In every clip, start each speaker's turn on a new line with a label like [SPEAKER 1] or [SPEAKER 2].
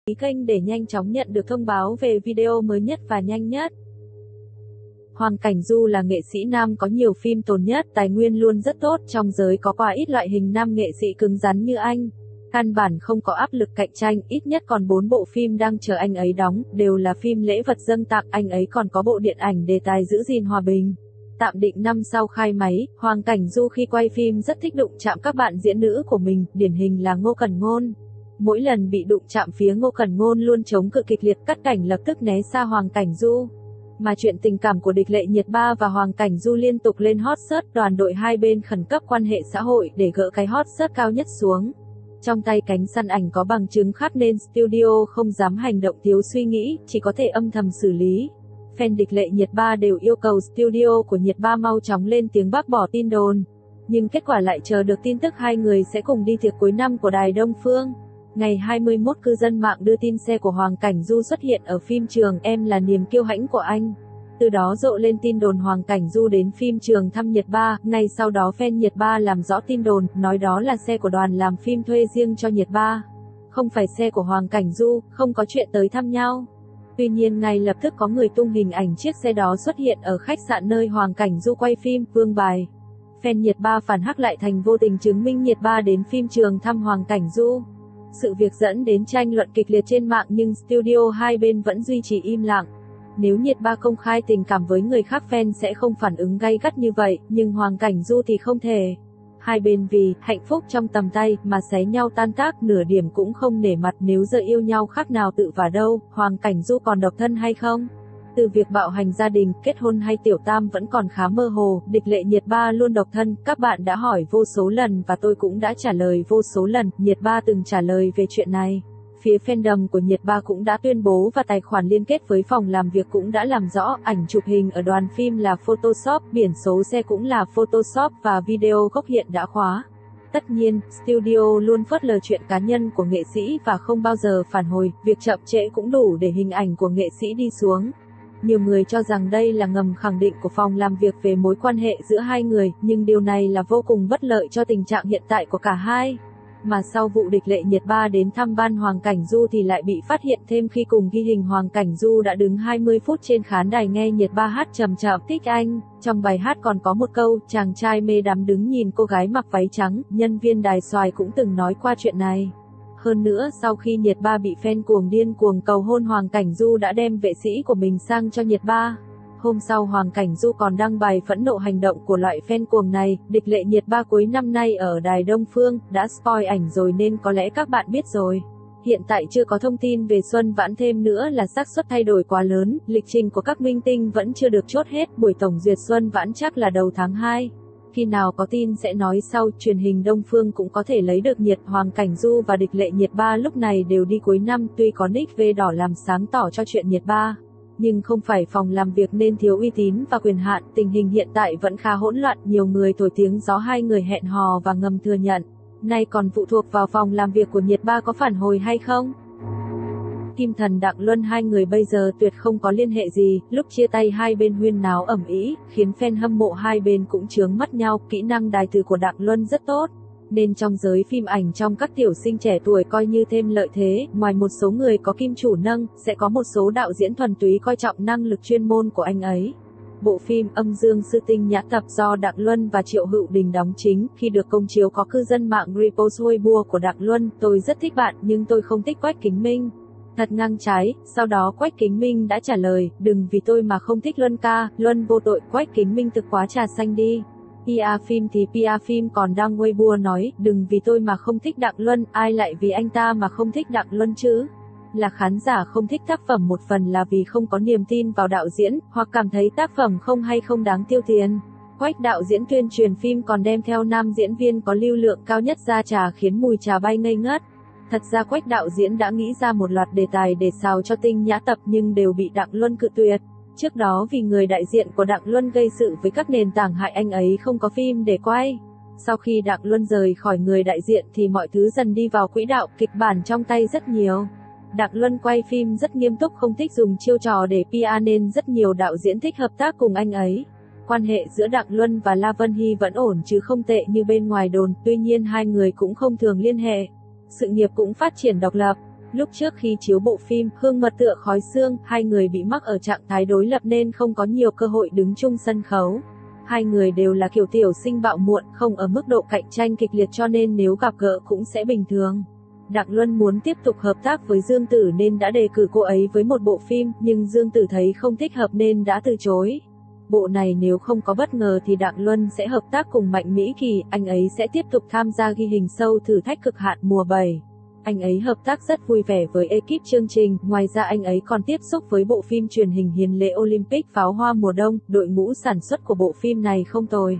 [SPEAKER 1] ký kênh để nhanh chóng nhận được thông báo về video mới nhất và nhanh nhất. Hoàng Cảnh Du là nghệ sĩ nam có nhiều phim tồn nhất, tài nguyên luôn rất tốt, trong giới có quá ít loại hình nam nghệ sĩ cứng rắn như anh. Căn bản không có áp lực cạnh tranh, ít nhất còn 4 bộ phim đang chờ anh ấy đóng, đều là phim lễ vật dâng tặng, anh ấy còn có bộ điện ảnh đề tài giữ gìn hòa bình. Tạm định năm sau khai máy, Hoàng Cảnh Du khi quay phim rất thích đụng chạm các bạn diễn nữ của mình, điển hình là Ngô Cẩn Ngôn. Mỗi lần bị đụng chạm phía Ngô Cẩn Ngôn luôn chống cự kịch liệt, cắt cảnh lập tức né xa Hoàng Cảnh Du. Mà chuyện tình cảm của Địch Lệ Nhiệt Ba và Hoàng Cảnh Du liên tục lên hot search, đoàn đội hai bên khẩn cấp quan hệ xã hội để gỡ cái hot search cao nhất xuống. Trong tay cánh săn ảnh có bằng chứng khác nên studio không dám hành động thiếu suy nghĩ, chỉ có thể âm thầm xử lý. Fan Địch Lệ Nhiệt Ba đều yêu cầu studio của Nhiệt Ba mau chóng lên tiếng bác bỏ tin đồn. Nhưng kết quả lại chờ được tin tức hai người sẽ cùng đi tiệc cuối năm của Đài Đông Phương. Ngày 21, cư dân mạng đưa tin xe của Hoàng Cảnh Du xuất hiện ở phim trường Em là niềm kiêu hãnh của anh. Từ đó rộ lên tin đồn Hoàng Cảnh Du đến phim trường thăm Nhiệt Ba, ngay sau đó fan Nhiệt Ba làm rõ tin đồn, nói đó là xe của đoàn làm phim thuê riêng cho Nhiệt Ba. Không phải xe của Hoàng Cảnh Du, không có chuyện tới thăm nhau. Tuy nhiên ngay lập tức có người tung hình ảnh chiếc xe đó xuất hiện ở khách sạn nơi Hoàng Cảnh Du quay phim, Vương Bài. Fan Nhiệt Ba phản hắc lại thành vô tình chứng minh Nhiệt Ba đến phim trường thăm Hoàng Cảnh Du. Sự việc dẫn đến tranh luận kịch liệt trên mạng nhưng studio hai bên vẫn duy trì im lặng. Nếu Nhiệt Ba công khai tình cảm với người khác fan sẽ không phản ứng gay gắt như vậy, nhưng Hoàng Cảnh Du thì không thể. Hai bên vì hạnh phúc trong tầm tay mà xé nhau tan tác, nửa điểm cũng không nể mặt. Nếu giờ yêu nhau khác nào tự vả đâu, Hoàng Cảnh Du còn độc thân hay không? Từ việc bạo hành gia đình, kết hôn hay tiểu tam vẫn còn khá mơ hồ, Địch Lệ Nhiệt Ba luôn độc thân, các bạn đã hỏi vô số lần và tôi cũng đã trả lời vô số lần, Nhiệt Ba từng trả lời về chuyện này. Phía fandom của Nhiệt Ba cũng đã tuyên bố và tài khoản liên kết với phòng làm việc cũng đã làm rõ, ảnh chụp hình ở đoàn phim là Photoshop, biển số xe cũng là Photoshop và video gốc hiện đã khóa. Tất nhiên, studio luôn phớt lờ chuyện cá nhân của nghệ sĩ và không bao giờ phản hồi, việc chậm trễ cũng đủ để hình ảnh của nghệ sĩ đi xuống. Nhiều người cho rằng đây là ngầm khẳng định của phòng làm việc về mối quan hệ giữa hai người, nhưng điều này là vô cùng bất lợi cho tình trạng hiện tại của cả hai. Mà sau vụ Địch Lệ Nhiệt Ba đến thăm ban Hoàng Cảnh Du thì lại bị phát hiện thêm khi cùng ghi hình Hoàng Cảnh Du đã đứng 20 phút trên khán đài nghe Nhiệt Ba hát Chậm Chậm Thích Anh. Trong bài hát còn có một câu, chàng trai mê đắm đứng nhìn cô gái mặc váy trắng, nhân viên đài xoài cũng từng nói qua chuyện này. Hơn nữa, sau khi Nhiệt Ba bị fan cuồng điên cuồng cầu hôn, Hoàng Cảnh Du đã đem vệ sĩ của mình sang cho Nhiệt Ba. Hôm sau Hoàng Cảnh Du còn đăng bài phẫn nộ hành động của loại fan cuồng này. Địch Lệ Nhiệt Ba cuối năm nay ở Đài Đông Phương, đã spoil ảnh rồi nên có lẽ các bạn biết rồi. Hiện tại chưa có thông tin về Xuân Vãn, thêm nữa là xác suất thay đổi quá lớn, lịch trình của các minh tinh vẫn chưa được chốt hết, buổi tổng duyệt Xuân Vãn chắc là đầu tháng 2. Khi nào có tin sẽ nói sau. Truyền hình Đông Phương cũng có thể lấy được nhiệt. Hoàng Cảnh Du và Địch Lệ Nhiệt Ba lúc này đều đi cuối năm, tuy có nick V đỏ làm sáng tỏ cho chuyện Nhiệt Ba, nhưng không phải phòng làm việc nên thiếu uy tín và quyền hạn. Tình hình hiện tại vẫn khá hỗn loạn, nhiều người thổi tiếng gió hai người hẹn hò và ngầm thừa nhận. Nay còn phụ thuộc vào phòng làm việc của Nhiệt Ba có phản hồi hay không. Kim Thần Đặng Luân, hai người bây giờ tuyệt không có liên hệ gì, lúc chia tay hai bên huyên náo ầm ĩ, khiến fan hâm mộ hai bên cũng chướng mắt nhau. Kỹ năng đài từ của Đặng Luân rất tốt, nên trong giới phim ảnh trong các tiểu sinh trẻ tuổi coi như thêm lợi thế. Ngoài một số người có kim chủ nâng, sẽ có một số đạo diễn thuần túy coi trọng năng lực chuyên môn của anh ấy. Bộ phim Âm Dương Sư Tinh Nhã Tập do Đặng Luân và Triệu Hữu Đình đóng chính, khi được công chiếu có cư dân mạng repost Weibo của Đặng Luân, tôi rất thích bạn nhưng tôi không thích Quách Kính Minh. Thật ngang trái. Sau đó Quách Kính Minh đã trả lời, đừng vì tôi mà không thích Luân ca, Luân vô tội. Quách Kính Minh thực quá trà xanh đi. PR phim thì PR phim còn đăng Weibo nói, đừng vì tôi mà không thích Đặng Luân, ai lại vì anh ta mà không thích Đặng Luân chứ? Là khán giả không thích tác phẩm một phần là vì không có niềm tin vào đạo diễn, hoặc cảm thấy tác phẩm không hay không đáng tiêu tiền. Quách đạo diễn tuyên truyền phim còn đem theo nam diễn viên có lưu lượng cao nhất ra trà khiến mùi trà bay ngây ngất. Thật ra Quách đạo diễn đã nghĩ ra một loạt đề tài để xào cho Tinh Nhã Tập nhưng đều bị Đặng Luân cự tuyệt. Trước đó vì người đại diện của Đặng Luân gây sự với các nền tảng hại anh ấy không có phim để quay. Sau khi Đặng Luân rời khỏi người đại diện thì mọi thứ dần đi vào quỹ đạo, kịch bản trong tay rất nhiều. Đặng Luân quay phim rất nghiêm túc, không thích dùng chiêu trò để PR nên rất nhiều đạo diễn thích hợp tác cùng anh ấy. Quan hệ giữa Đặng Luân và La Vân Hy vẫn ổn chứ không tệ như bên ngoài đồn, tuy nhiên hai người cũng không thường liên hệ. Sự nghiệp cũng phát triển độc lập. Lúc trước khi chiếu bộ phim Hương Mật Tựa Khói Sương, hai người bị mắc ở trạng thái đối lập nên không có nhiều cơ hội đứng chung sân khấu. Hai người đều là kiểu tiểu sinh bạo muộn, không ở mức độ cạnh tranh kịch liệt cho nên nếu gặp gỡ cũng sẽ bình thường. Đặng Luân muốn tiếp tục hợp tác với Dương Tử nên đã đề cử cô ấy với một bộ phim, nhưng Dương Tử thấy không thích hợp nên đã từ chối. Bộ này nếu không có bất ngờ thì Đặng Luân sẽ hợp tác cùng Mạnh Mỹ Kỳ, anh ấy sẽ tiếp tục tham gia ghi hình show Thử Thách Cực Hạn mùa 7. Anh ấy hợp tác rất vui vẻ với ekip chương trình, ngoài ra anh ấy còn tiếp xúc với bộ phim truyền hình Hiền Lệ Olympic Pháo Hoa Mùa Đông, đội ngũ sản xuất của bộ phim này không tồi.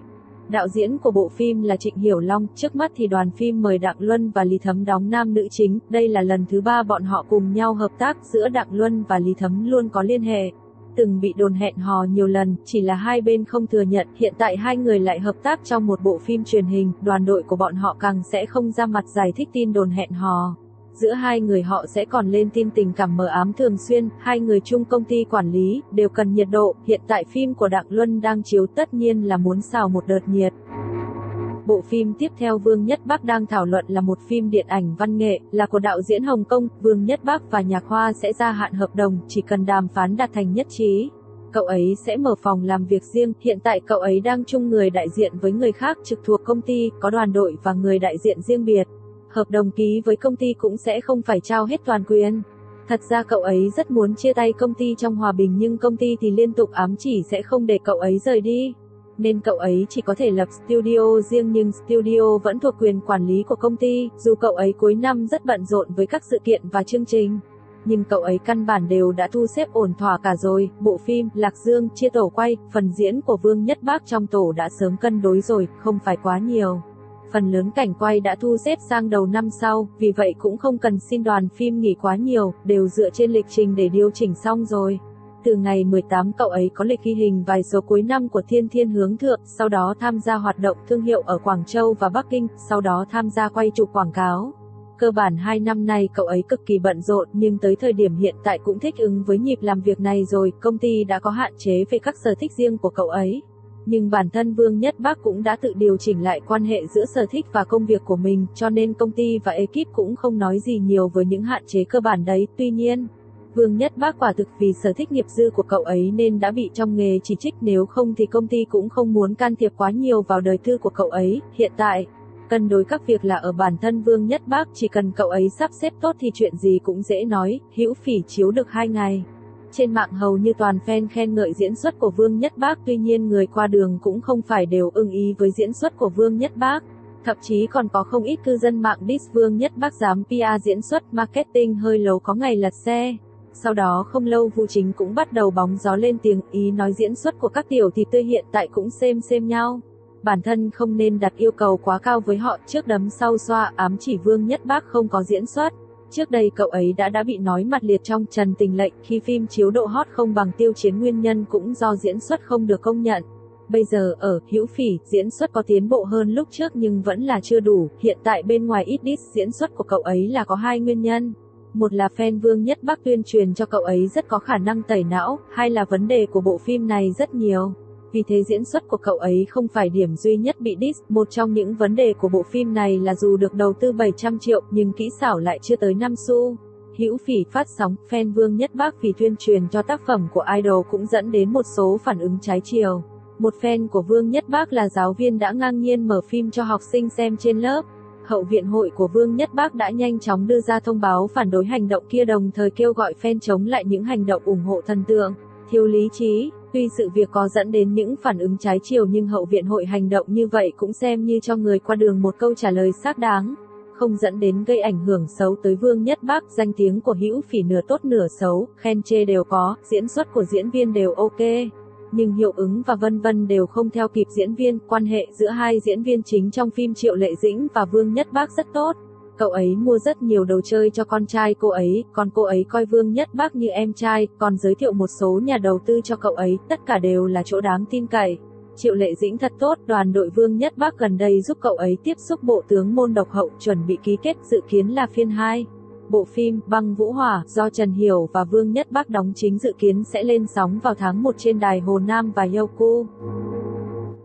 [SPEAKER 1] Đạo diễn của bộ phim là Trịnh Hiểu Long, trước mắt thì đoàn phim mời Đặng Luân và Lý Thấm đóng nam nữ chính, đây là lần thứ 3 bọn họ cùng nhau hợp tác, giữa Đặng Luân và Lý Thấm luôn có liên hệ. Từng bị đồn hẹn hò nhiều lần, chỉ là hai bên không thừa nhận, hiện tại hai người lại hợp tác trong một bộ phim truyền hình, đoàn đội của bọn họ càng sẽ không ra mặt giải thích tin đồn hẹn hò. Giữa hai người họ sẽ còn lên tin tình cảm mờ ám thường xuyên, hai người chung công ty quản lý, đều cần nhiệt độ, hiện tại phim của Đặng Luân đang chiếu tất nhiên là muốn xào một đợt nhiệt. Bộ phim tiếp theo Vương Nhất Bắc đang thảo luận là một phim điện ảnh văn nghệ, là của đạo diễn Hồng Kông, Vương Nhất Bắc và Nhạc Hoa sẽ gia hạn hợp đồng, chỉ cần đàm phán đạt thành nhất trí. Cậu ấy sẽ mở phòng làm việc riêng, hiện tại cậu ấy đang chung người đại diện với người khác trực thuộc công ty, có đoàn đội và người đại diện riêng biệt. Hợp đồng ký với công ty cũng sẽ không phải trao hết toàn quyền. Thật ra cậu ấy rất muốn chia tay công ty trong hòa bình nhưng công ty thì liên tục ám chỉ sẽ không để cậu ấy rời đi. Nên cậu ấy chỉ có thể lập studio riêng nhưng studio vẫn thuộc quyền quản lý của công ty, dù cậu ấy cuối năm rất bận rộn với các sự kiện và chương trình. Nhưng cậu ấy căn bản đều đã thu xếp ổn thỏa cả rồi, bộ phim Lạc Dương chia tổ quay, phần diễn của Vương Nhất Bác trong tổ đã sớm cân đối rồi, không phải quá nhiều. Phần lớn cảnh quay đã thu xếp sang đầu năm sau, vì vậy cũng không cần xin đoàn phim nghỉ quá nhiều, đều dựa trên lịch trình để điều chỉnh xong rồi. Từ ngày 18 cậu ấy có lịch ghi hình vài số cuối năm của Thiên Thiên Hướng Thượng, sau đó tham gia hoạt động thương hiệu ở Quảng Châu và Bắc Kinh, sau đó tham gia quay chụp quảng cáo. Cơ bản 2 năm nay cậu ấy cực kỳ bận rộn nhưng tới thời điểm hiện tại cũng thích ứng với nhịp làm việc này rồi, công ty đã có hạn chế về các sở thích riêng của cậu ấy. Nhưng bản thân Vương Nhất Bác cũng đã tự điều chỉnh lại quan hệ giữa sở thích và công việc của mình, cho nên công ty và ekip cũng không nói gì nhiều với những hạn chế cơ bản đấy. Tuy nhiên, Vương Nhất Bác quả thực vì sở thích nghiệp dư của cậu ấy nên đã bị trong nghề chỉ trích, nếu không thì công ty cũng không muốn can thiệp quá nhiều vào đời tư của cậu ấy. Hiện tại, cân đối các việc là ở bản thân Vương Nhất Bác, chỉ cần cậu ấy sắp xếp tốt thì chuyện gì cũng dễ nói. Hữu Phỉ chiếu được 2 ngày. Trên mạng hầu như toàn fan khen ngợi diễn xuất của Vương Nhất Bác, tuy nhiên người qua đường cũng không phải đều ưng ý với diễn xuất của Vương Nhất Bác. Thậm chí còn có không ít cư dân mạng diss Vương Nhất Bác dám PR diễn xuất, marketing hơi lố, có ngày lật xe. Sau đó không lâu Vu Chính cũng bắt đầu bóng gió lên tiếng, ý nói diễn xuất của các tiểu thì tươi hiện tại cũng xem nhau. Bản thân không nên đặt yêu cầu quá cao với họ, trước đấm sau xoa, ám chỉ Vương Nhất Bác không có diễn xuất. Trước đây cậu ấy đã bị nói mặt liệt trong Trần Tình Lệnh, khi phim chiếu độ hot không bằng Tiêu Chiến, nguyên nhân cũng do diễn xuất không được công nhận. Bây giờ ở Hữu Phỉ, diễn xuất có tiến bộ hơn lúc trước nhưng vẫn là chưa đủ, hiện tại bên ngoài ít diss diễn xuất của cậu ấy là có 2 nguyên nhân. Một là fan Vương Nhất Bác tuyên truyền cho cậu ấy rất có khả năng tẩy não, hai là vấn đề của bộ phim này rất nhiều. Vì thế diễn xuất của cậu ấy không phải điểm duy nhất bị diss, một trong những vấn đề của bộ phim này là dù được đầu tư 700 triệu nhưng kỹ xảo lại chưa tới 5 xu. Hữu Phỉ phát sóng, fan Vương Nhất Bác vì tuyên truyền cho tác phẩm của idol cũng dẫn đến một số phản ứng trái chiều. Một fan của Vương Nhất Bác là giáo viên đã ngang nhiên mở phim cho học sinh xem trên lớp. Hậu viện hội của Vương Nhất Bác đã nhanh chóng đưa ra thông báo phản đối hành động kia, đồng thời kêu gọi fan chống lại những hành động ủng hộ thần tượng, thiếu lý trí. Tuy sự việc có dẫn đến những phản ứng trái chiều nhưng hậu viện hội hành động như vậy cũng xem như cho người qua đường một câu trả lời xác đáng, không dẫn đến gây ảnh hưởng xấu tới Vương Nhất Bác. Danh tiếng của Hữu Phỉ nửa tốt nửa xấu, khen chê đều có, diễn xuất của diễn viên đều ok, nhưng hiệu ứng và vân vân đều không theo kịp diễn viên. Quan hệ giữa hai diễn viên chính trong phim Triệu Lệ Dĩnh và Vương Nhất Bác rất tốt. Cậu ấy mua rất nhiều đồ chơi cho con trai cô ấy, còn cô ấy coi Vương Nhất Bác như em trai, còn giới thiệu một số nhà đầu tư cho cậu ấy, tất cả đều là chỗ đáng tin cậy. Triệu Lệ Dĩnh thật tốt, đoàn đội Vương Nhất Bác gần đây giúp cậu ấy tiếp xúc bộ tướng Môn Độc Hậu, chuẩn bị ký kết, dự kiến là phiên 2. Bộ phim Băng Vũ Hỏa do Trần Hiểu và Vương Nhất Bác đóng chính dự kiến sẽ lên sóng vào tháng 1 trên đài Hồ Nam và Youku.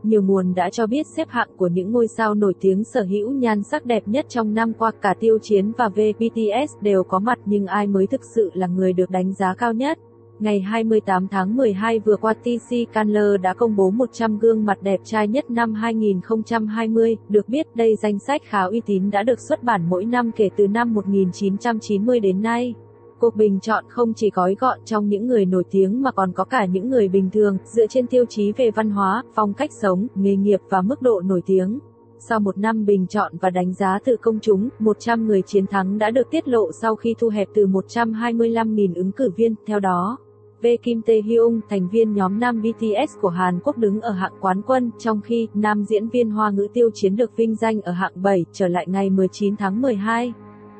[SPEAKER 1] Nhiều nguồn đã cho biết xếp hạng của những ngôi sao nổi tiếng sở hữu nhan sắc đẹp nhất trong năm qua, cả Tiêu Chiến và BTS đều có mặt, nhưng ai mới thực sự là người được đánh giá cao nhất? Ngày 28 tháng 12 vừa qua, TC Candler đã công bố 100 gương mặt đẹp trai nhất năm 2020. Được biết, đây danh sách khá uy tín đã được xuất bản mỗi năm kể từ năm 1990 đến nay. Cuộc bình chọn không chỉ gói gọn trong những người nổi tiếng mà còn có cả những người bình thường, dựa trên tiêu chí về văn hóa, phong cách sống, nghề nghiệp và mức độ nổi tiếng. Sau một năm bình chọn và đánh giá từ công chúng, 100 người chiến thắng đã được tiết lộ sau khi thu hẹp từ 125.000 ứng cử viên. Theo đó, Kim Tae-hyung, thành viên nhóm nam BTS của Hàn Quốc, đứng ở hạng quán quân, trong khi nam diễn viên Hoa ngữ Tiêu Chiến được vinh danh ở hạng 7. Trở lại ngày 19 tháng 12,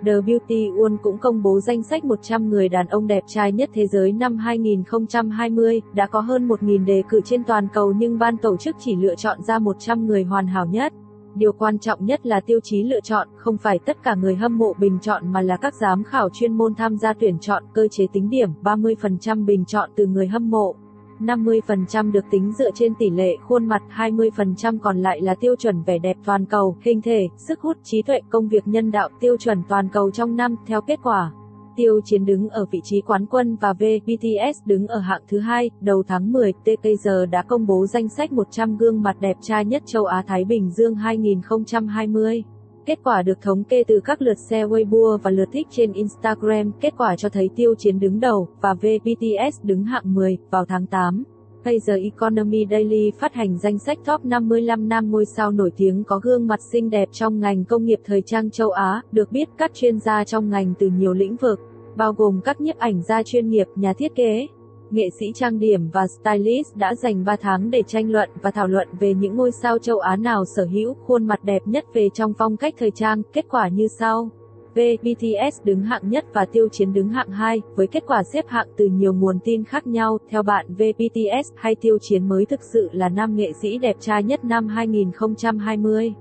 [SPEAKER 1] The Beauty World cũng công bố danh sách 100 người đàn ông đẹp trai nhất thế giới năm 2020. Đã có hơn 1.000 đề cử trên toàn cầu nhưng ban tổ chức chỉ lựa chọn ra 100 người hoàn hảo nhất. Điều quan trọng nhất là tiêu chí lựa chọn, không phải tất cả người hâm mộ bình chọn mà là các giám khảo chuyên môn tham gia tuyển chọn. Cơ chế tính điểm, 30% bình chọn từ người hâm mộ, 50% được tính dựa trên tỷ lệ khuôn mặt, 20% còn lại là tiêu chuẩn vẻ đẹp toàn cầu, hình thể, sức hút, trí tuệ, công việc nhân đạo, tiêu chuẩn toàn cầu trong năm. Theo kết quả, Tiêu Chiến đứng ở vị trí quán quân và BTS đứng ở hạng thứ hai. Đầu tháng 10, TKG đã công bố danh sách 100 gương mặt đẹp trai nhất châu Á Thái Bình Dương 2020. Kết quả được thống kê từ các lượt share Weibo và lượt thích trên Instagram. Kết quả cho thấy Tiêu Chiến đứng đầu và BTS đứng hạng 10. Vào tháng 8, The Economy Daily phát hành danh sách top 55 nam ngôi sao nổi tiếng có gương mặt xinh đẹp trong ngành công nghiệp thời trang châu Á. Được biết, các chuyên gia trong ngành từ nhiều lĩnh vực, bao gồm các nhiếp ảnh gia chuyên nghiệp, nhà thiết kế, nghệ sĩ trang điểm và stylist, đã dành 3 tháng để tranh luận và thảo luận về những ngôi sao châu Á nào sở hữu khuôn mặt đẹp nhất về trong phong cách thời trang. Kết quả như sau: BTS đứng hạng nhất và Tiêu Chiến đứng hạng 2, với kết quả xếp hạng từ nhiều nguồn tin khác nhau. Theo bạn, BTS hay Tiêu Chiến mới thực sự là nam nghệ sĩ đẹp trai nhất năm 2020?